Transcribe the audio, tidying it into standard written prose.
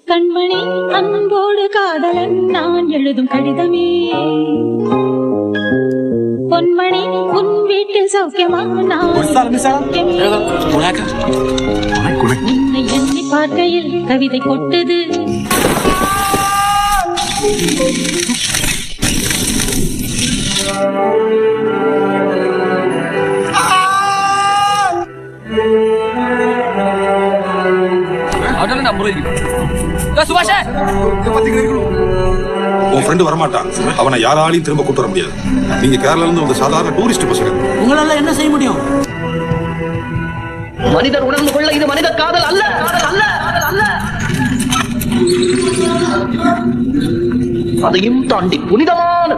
கண்மணி அன்போடு காதலன் நான் எழுதும் கடிதமே, பொன்மணி உன் வீட்டில் சௌக்கியமா நான் சௌக்கியமே. உன்னை எண்ணி பார்க்கையில் கவிதை கொட்டது. உன் ஃப்ரெண்ட் வரமாட்டான், அவனை யாராலையும் திரும்ப கூட்டு வர முடியாது. நீங்க கேரளால இருந்து வந்த சாதாரண டூரிஸ்ட் பசங்க. உங்களால என்ன செய்ய முடியும்? மனிதர் உணர்ந்து கொள்ள இது மனித காதல் அல்ல, அல்ல, அல்ல. அதையும் தாண்டி புனிதமான